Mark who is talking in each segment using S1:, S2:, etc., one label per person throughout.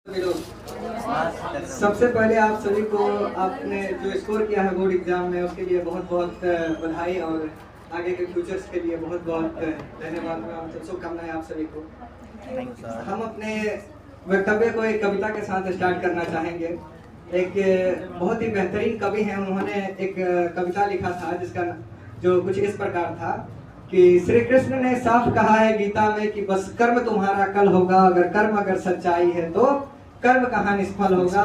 S1: सबसे पहले आप सभी को आपने जो स्कोर किया है बोर्ड एग्जाम में उसके लिए बहुत बहुत बधाई और आगे के फ्यूचर्स के लिए बहुत बहुत धन्यवाद और शुभकामनाएं आप सभी को। हम अपने वक्तव्य को एक कविता के साथ स्टार्ट करना चाहेंगे। एक बहुत ही बेहतरीन कवि हैं, उन्होंने एक कविता लिखा था जिसका जो कुछ इस प्रकार था कि श्री कृष्ण ने साफ कहा है गीता में कि बस कर्म तुम्हारा कल होगा, अगर सच्चाई है तो कर्म कहाँ निष्फल होगा,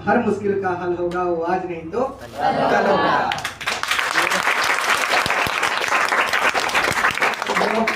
S1: हर मुश्किल का हल होगा, वो आज नहीं तो कल होगा।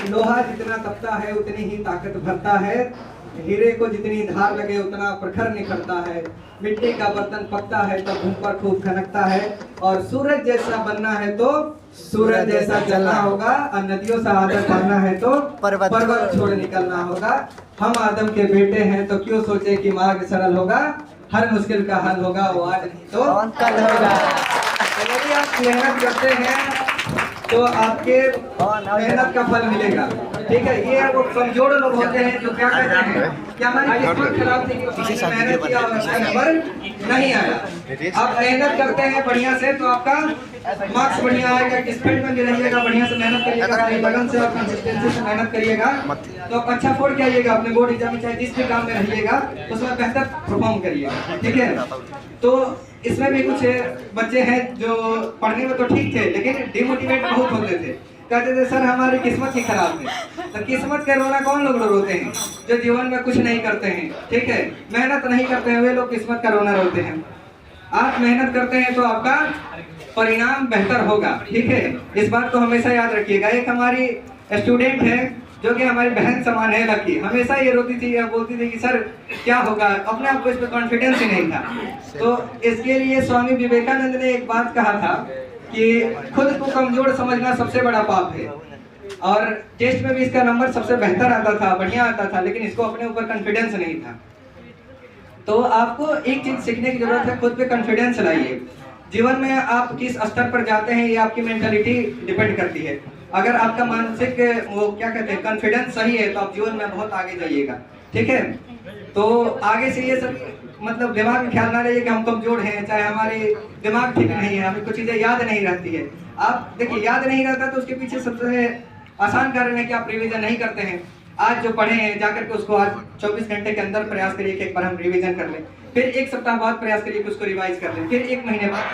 S1: लोहा जितना तपता है उतनी ही ताकत भरता है, हीरे को जितनी धार लगे उतना प्रखर निखरता है, मिट्टी का बर्तन पकता है तब धूप पर खूब खनकता है, और सूरज जैसा बनना है तो सूरज जैसा चलना होगा, और नदियों से आदर पाना है तो पर्वत छोड़ निकलना होगा। हम आदम के बेटे हैं तो क्यों सोचे कि मार्ग सरल होगा, हर मुश्किल का हल होगा, वो आज नहीं तो कल होगा। यदि आप मेहनत करते हैं तो आपके मेहनत का फल मिलेगा। ठीक है, ये वो कमजोर लोग होते हैं जो क्या कहते हैं कि हमारी किस्मत खराब थी कि मेहनत किया और नंबर नहीं आया। आप मेहनत करते हैं बढ़िया से तो आपका मार्क्स बढ़िया आएगा, किस फील्ड में भी रहिएगा बढ़िया से मेहनत करिएगा, सही लगन से और कंसिस्टेंसी से मेहनत करिएगा तो आप अच्छा स्कोर करिएगा अपने बोर्ड एग्जाम में, चाहे जिस भी काम में रहिएगा उसमें बेहतर परफॉर्म करिएगा। ठीक है, तो इसमें भी कुछ बच्चे हैं जो पढ़ने में तो ठीक थे लेकिन डिमोटिवेट बहुत होते थे, कहते थे सर हमारी किस्मत ही खराब है। तो किस्मत का रोना कौन लोग रोते हैं? जो जीवन में कुछ नहीं करते हैं, ठीक है, मेहनत नहीं करते हैं, वे लोग किस्मत का रोना रोते हैं। आप मेहनत करते हैं तो आपका परिणाम बेहतर होगा। ठीक है, इस बात को हमेशा याद रखिएगा। एक हमारी स्टूडेंट है जो कि हमारी बहन समान है लकी, हमेशा ये रोती थी या बोलती थी कि सर क्या होगा, अपने आप को इस पर कॉन्फिडेंस ही नहीं था। तो इसके लिए स्वामी विवेकानंद ने एक बात कहा था कि खुद को कमजोर समझना सबसे बड़ा पाप है, और टेस्ट में भी इसका नंबर सबसे बेहतर आता था, बढ़िया आता था, लेकिन इसको अपने ऊपर कॉन्फिडेंस नहीं था। तो आपको एक चीज सीखने की जरूरत है, खुद पे कॉन्फिडेंस लाइए। जीवन में आप किस स्तर पर जाते हैं ये आपकी मेंटालिटी डिपेंड करती है। अगर आपका मानसिक वो क्या कहते हैं कॉन्फिडेंस सही है तो आप जीवन में बहुत आगे जाइएगा। ठीक है, तो आगे से ये सब मतलब दिमाग में ख्याल ना रहिए कि हम कमजोर हैं, चाहे हमारे दिमाग ठीक नहीं है, हमें कुछ चीजें याद नहीं रहती है। आप देखिए याद नहीं रहता तो उसके पीछे सबसे आसान कारण है कि आप रिवीजन नहीं करते हैं। आज जो पढ़े हैं जाकर के उसको आज 24 घंटे के अंदर प्रयास करिए कि एक बार हम रिवीजन कर लें, फिर एक सप्ताह बाद प्रयास करिए कि उसको रिवाइज कर लें, फिर एक महीने बाद।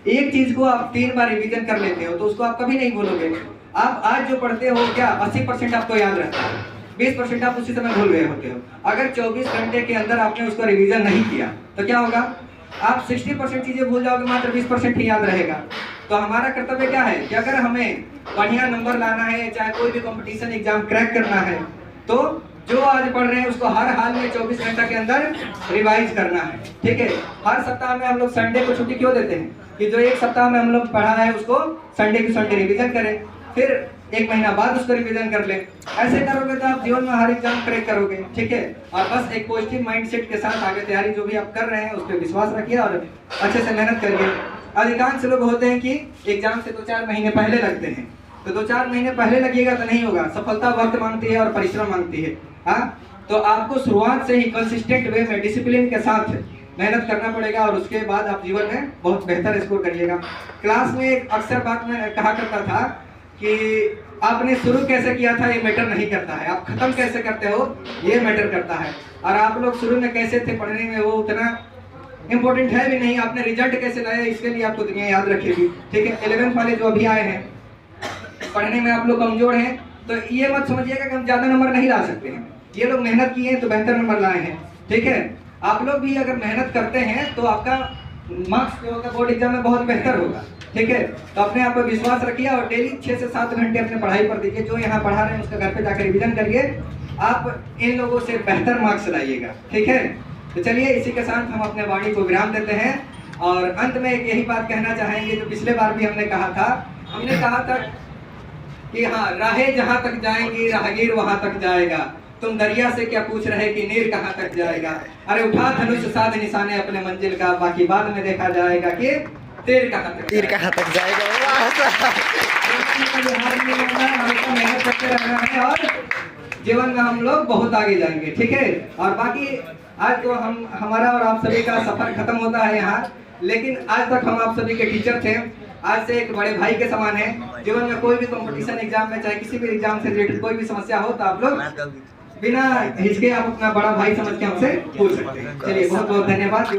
S1: एक चीज को आप 3 बार रिवीजन कर लेते हो तो उसको आप कभी नहीं भूलोगे। आप आज जो पढ़ते हो क्या 80% आपको याद रहता है, 20% आप उसी समय भूल गए होते हो। अगर 24 घंटे के अंदर आपने उसको रिवीजन नहीं किया तो क्या होगा, आप 60% चीजें भूल जाओगे, मात्र 20% ही याद रहेगा। तो हमारा कर्तव्य क्या है कि अगर हमें बढ़िया नंबर लाना है, चाहे कोई भी कंपटीशन एग्जाम क्रैक करना है, तो जो आज पढ़ रहे हैं उसको हर हाल में 24 घंटा के अंदर रिवाइज करना है। ठीक है, हर सप्ताह में हम लोग संडे को छुट्टी क्यों देते हैं कि जो एक सप्ताह में हम लोग पढ़ा है उसको संडे की संडे रिवीजन करें, फिर एक महीना बाद उसको रिवीजन कर लें। ऐसे करोगे तो आप जीवन में हर एग्जाम क्रैक करोगे। ठीक है, और बस एक पॉजिटिव माइंडसेट के साथ आगे तैयारी जो भी आप कर रहे हैं उस पर विश्वास रखिए और अच्छे से मेहनत करिए। अधिकांश लोग होते हैं कि एग्जाम से 2-4 महीने पहले लगते हैं, तो 2-4 महीने पहले लगिएगा तो नहीं होगा। सफलता वक्त मांगती है और परिश्रम मांगती है। हाँ, तो आपको शुरुआत से ही कंसिस्टेंट वे में डिसिप्लिन के साथ मेहनत करना पड़ेगा और उसके बाद आप जीवन में बहुत बेहतर स्कोर करिएगा। क्लास में एक अक्सर बात में कहा करता था कि आपने शुरू कैसे किया था ये मैटर नहीं करता है, आप खत्म कैसे करते हो ये मैटर करता है। और आप लोग शुरू में कैसे थे पढ़ने में वो उतना इम्पोर्टेंट है भी नहीं, आपने रिजल्ट कैसे लाया इसके लिए आपको दुनिया याद रखेगी। ठीक है, 11th वाले जो अभी आए हैं पढ़ने में आप लोग कमजोर हैं तो ये मत समझिएगा कि हम ज्यादा नंबर नहीं ला सकते हैं, ये लोग मेहनत किए हैं तो बेहतर नंबर लाए हैं। ठीक है, आप लोग भी अगर मेहनत करते हैं तो आपका मार्क्स जो होगा बोर्ड एग्जाम में बहुत बेहतर होगा। ठीक है, तो अपने आप पर विश्वास रखिए और डेली 6 से 7 घंटे अपने पढ़ाई पर दीजिए। जो यहाँ पढ़ा रहे हैं उसका घर पे जाकर रिवीजन करिए, आप इन लोगों से बेहतर मार्क्स लाइएगा। ठीक है, तो चलिए इसी के साथ हम अपने वाणी को विराम देते हैं और अंत में एक यही बात कहना चाहेंगे जो पिछले बार भी हमने कहा था। हमने कहा था कि हाँ, राहें जहाँ तक जाएंगी राहगीर वहाँ तक जाएगा, तुम दरिया से क्या पूछ रहे कि नीर कहाँ तक जाएगा। अरे उठा धनुष साध निशाने अपने मंजिल का, बाकी बाद में देखा जाएगा कि तीर कहाँ तक जाएगा। मेहनत करते रहना है और जीवन में हम लोग बहुत आगे जाएंगे। ठीक है, और बाकी आज तो हमारा और आप सभी का सफर खत्म होता है यहाँ, लेकिन आज तक हम आप सभी के टीचर थे। आज से एक बड़े भाई के समान है। जीवन में कोई भी कंपटीशन एग्जाम में, चाहे किसी भी एग्जाम से रिलेटेड कोई भी समस्या हो तो आप लोग बिना हिचके आप अपना बड़ा भाई समझ के हमसे पूछ सकते हैं। चलिए, बहुत बहुत धन्यवाद।